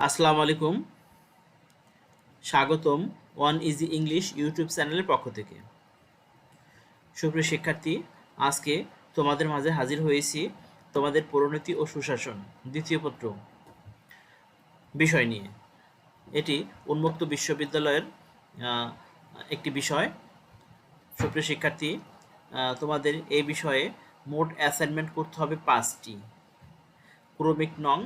আসসালামু আলাইকুম, স্বাগতম ওয়ান ইজি ইংলিশ ইউটিউব চ্যানেলের পক্ষ থেকে। সুপ্রিয় শিক্ষার্থী, আজকে তোমাদের মাঝে হাজির হয়েছি তোমাদের পরিণতি ও সুশাসন দ্বিতীয় পত্র বিষয় নিয়ে। এটি উন্মুক্ত বিশ্ববিদ্যালয়ের একটি বিষয়। সুপ্রিয় শিক্ষার্থী, তোমাদের এই বিষয়ে মোট অ্যাসাইনমেন্ট করতে হবে 5টি। ক্রমিক নং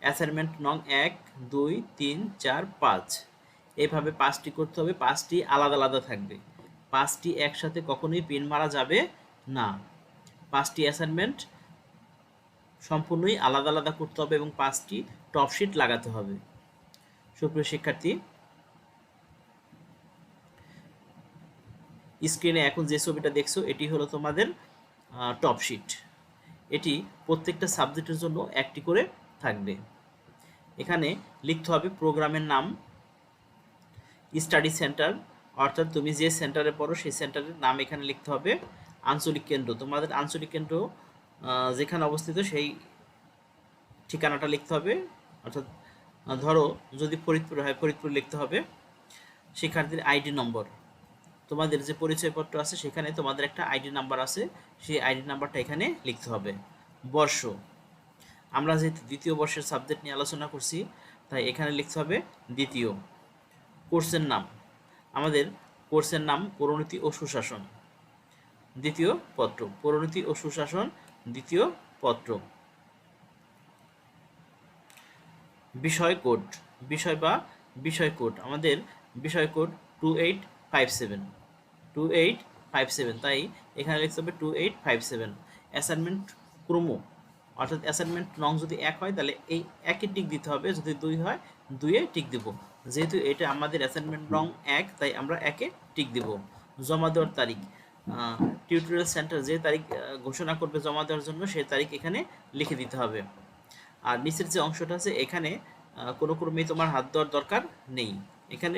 অ্যাসাইনমেন্ট নং 1, 2, 3, 4, 5 এইভাবে 5টি করতে হবে। 5টি আলাদা আলাদা থাকবে, 5টি একসাথে কখনোই পিন মারা যাবে না। 5টি অ্যাসাইনমেন্ট সম্পূর্ণই আলাদা আলাদা করতে হবে এবং 5টি টপশিট লাগাতে হবে। সুপ্রিয় শিক্ষার্থী, স্ক্রিনে এখন যে ছবিটা দেখছো এটি হলো তোমাদের টপশিট। এটি প্রত্যেকটা সাবজেক্টের জন্য একটি করে থাকবে। এখানে লিখতে হবে প্রোগ্রামের নাম, স্টাডি সেন্টার অর্থাৎ তুমি যে সেন্টারে পড়ো সেই সেন্টারের নাম এখানে লিখতে হবে। আঞ্চলিক কেন্দ্র, তোমাদের আঞ্চলিক কেন্দ্র যেখানে অবস্থিত সেই ঠিকানাটা লিখতে হবে। অর্থাৎ ধরো যদি ফরিদপুর হয় ফরিদপুর লিখতে হবে। শিক্ষার্থীর আইডি নম্বর, তোমাদের যে পরিচয়পত্র আছে সেখানে তোমাদের একটা আইডি নাম্বার আছে, সেই আইডি নাম্বারটা এখানে লিখতে হবে। বর্ষ, আমরা যেহেতু দ্বিতীয় বর্ষের সাবজেক্ট নিয়ে আলোচনা করছি তাই এখানে লিখতে হবে দ্বিতীয়। কোর্সের নাম, আমাদের কোর্সের নাম পরিণতি ও সুশাসন দ্বিতীয় পত্র, পরিণতি ও সুশাসন দ্বিতীয় পত্র। বিষয় কোড, বিষয় বা বিষয় কোড, আমাদের বিষয় কোড 2857 তাই এখানে লিখতে হবে 2857। অ্যাসাইনমেন্ট ক্রম অর্থাৎ অ্যাসাইনমেন্ট নং যদি 1 হয় তাহলে এই 1-এ টিক দিতে হবে, যদি 2 হয় 2-এ টিক দেব। যেহেতু এটা আমাদের অ্যাসাইনমেন্ট নং 1 তাই আমরা 1-এ টিক দেব। জমা দেওয়ার তারিখ, টিউটোরিয়াল সেন্টার যে তারিখ ঘোষণা করবে জমা দেওয়ার জন্য সেই তারিখ এখানে লিখে দিতে হবে। আর নিচের যে অংশটা আছে এখানে কোনো ক্রমেই তোমার হাত দেওয়ার দরকার নেই। এখানে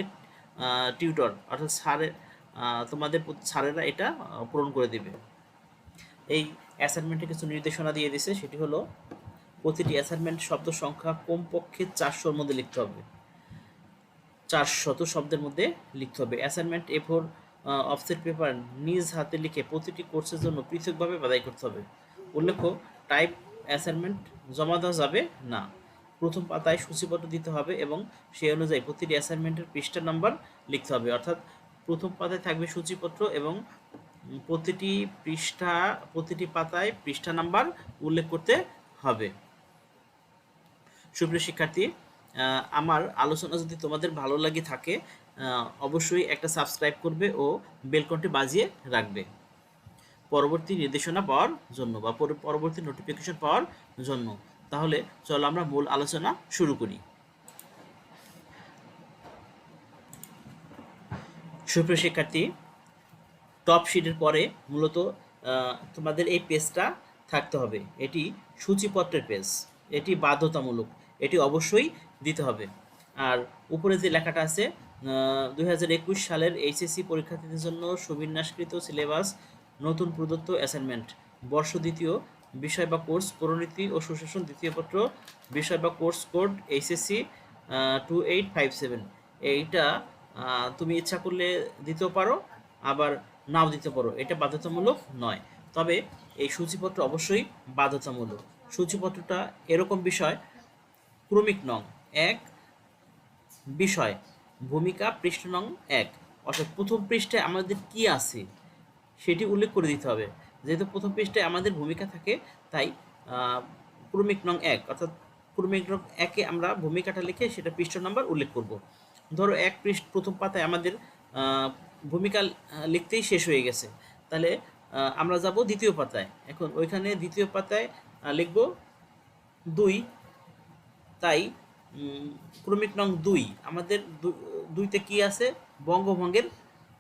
টিউটর অর্থাৎ তোমাদের স্যারেরা এটা পূরণ করে দেবে। এই অ্যাসাইনমেন্টে কিছু নির্দেশনা দিয়ে দিছে, সেটি হলো প্রতিটি অ্যাসাইনমেন্ট শব্দ সংখ্যা কমপক্ষে 400-র মধ্যে লিখতে হবে, 400 শব্দের মধ্যে লিখতে হবে। অ্যাসাইনমেন্ট A4 অফসেট পেপার নিজ হাতে লিখে প্রতিটি কোর্সের জন্য পৃথকভাবে বাছাই করতে হবে। উল্লেখ্য, টাইপ অ্যাসাইনমেন্ট জমা দেওয়া যাবে না। প্রথম পাতায় সূচিপত্র দিতে হবে এবং সেই অনুযায়ী প্রতিটি অ্যাসাইনমেন্টের পৃষ্ঠা নাম্বার লিখতে হবে। অর্থাৎ প্রথম পাতায় থাকবে সূচিপত্র এবং প্রতিটি পাতায় পৃষ্ঠা নাম্বার উল্লেখ করতে হবে। সুপ্রিয় শিক্ষার্থী, আমার আলোচনা যদি তোমাদের ভালো লাগে থাকে অবশ্যই একটা সাবস্ক্রাইব করবে ও বেলকনটি বাজিয়ে রাখবে পরবর্তী নির্দেশনা পাওয়ার জন্য বা পরবর্তী নোটিফিকেশন পাওয়ার জন্য। তাহলে চলো আমরা মূল আলোচনা শুরু করি। সুপ্রিয় শিক্ষার্থী, টপ শিটের পরে মূলত তোমাদের এই পেজটা থাকতে হবে। এটি সূচিপত্রের পেজ, এটি বাধ্যতামূলক, এটি অবশ্যই দিতে হবে। আর উপরে যে লেখাটা আছে 2021 সালের এইচএসসি পরীক্ষার্থীদের জন্য সুবিন্যাসকৃত সিলেবাস, নতুন প্রদত্ত অ্যাসাইনমেন্ট, বর্ষ দ্বিতীয়, বিষয় বা কোর্স পরিণতি ও সুশাসন দ্বিতীয় পত্র, বিষয় বা কোর্স কোড এইচএসসি 2857। এইটা তুমি ইচ্ছা করলে দিতেও পারো আবার নাও দিতে পারো, এটা বাধ্যতামূলক নয়। তবে এই সূচিপত্র অবশ্যই বাধ্যতামূলক। সূচিপত্রটা এরকম বিষয়, ক্রমিক নং 1, বিষয় ভূমিকা পৃষ্ঠা নং 1, অর্থাৎ প্রথম পৃষ্ঠায় আমাদের কি আছে সেটি উল্লেখ করে দিতে হবে। যেহেতু প্রথম পৃষ্ঠায় আমাদের ভূমিকা থাকে তাই ক্রমিক নং 1 অর্থাৎ ক্রমিক নং 1-এ আমরা ভূমিকাটা লিখে সেটা পৃষ্ঠা নাম্বার উল্লেখ করব। ধরো প্রথম পাতায় আমাদের ভূমিকা লিখতেই শেষ হয়ে গেছে, তাহলে আমরা যাব দ্বিতীয় পাতায়। এখন ওইখানে দ্বিতীয় পাতায় লিখব 2, তাই ক্রমিক নং 2 আমাদের 2তে কি আছে, বঙ্গভঙ্গের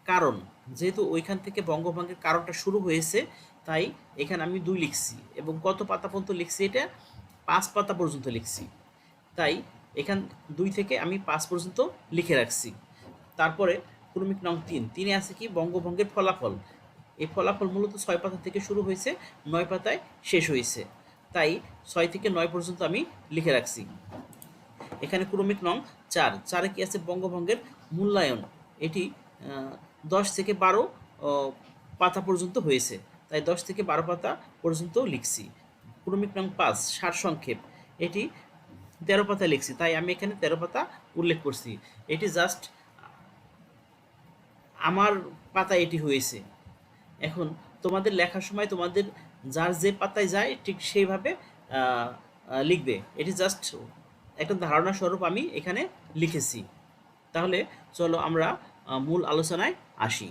কারণ। যেহেতু ওইখান থেকে বঙ্গভঙ্গের কারণটা শুরু হয়েছে তাই এখানে আমি 2 লিখছি এবং কত পাতা পর্যন্ত লিখছি, এটা 5 পাতা পর্যন্ত লিখছি, তাই এখান 2 থেকে আমি 5 পর্যন্ত লিখে রাখছি। তারপরে ক্রমিক নং 3-এ আছে কি, বঙ্গভঙ্গের ফলাফল। এই ফলাফল মূলত 6 পাতা থেকে শুরু হয়েছে, 9 পাতায় শেষ হয়েছে, তাই 6 থেকে 9 পর্যন্ত আমি লিখে রাখছি। এখানে ক্রমিক নং 4, 4-এ কি আছে বঙ্গভঙ্গের মূল্যায়ন, এটি 10 থেকে 12 পাতা পর্যন্ত হয়েছে, তাই 10 থেকে 12 পাতা পর্যন্ত লিখছি। ক্রমিক নং 5 সারসংক্ষেপ, এটি 13 পাতা লিখছি, তাই আমি এখানে 13 পাতা উল্লেখ করছি। এটি জাস্ট আমার পাতা এটি হয়েছে। এখন তোমাদের লেখার সময় তোমাদের যার যে পাতায় যায় ঠিক সেইভাবে লিখবে। এটি জাস্ট একটা ধারণা স্বরূপ আমি এখানে লিখেছি। তাহলে চলো আমরা মূল আলোচনায় আসি।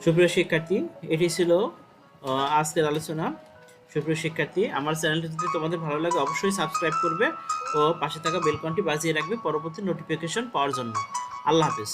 সুপ্রিয় শিক্ষার্থী, এটি ছিল আজকের আলোচনা। সুপ্রিয় শিক্ষার্থী, আমার চ্যানেলটি যদি তোমাদের ভালো লাগে অবশ্যই সাবস্ক্রাইব করবে ও পাশে থাকা বেল আইকনটি বাজিয়ে রাখবে পরবর্তী নোটিফিকেশন পাওয়ার জন্য। আল্লাহ হাফেজ।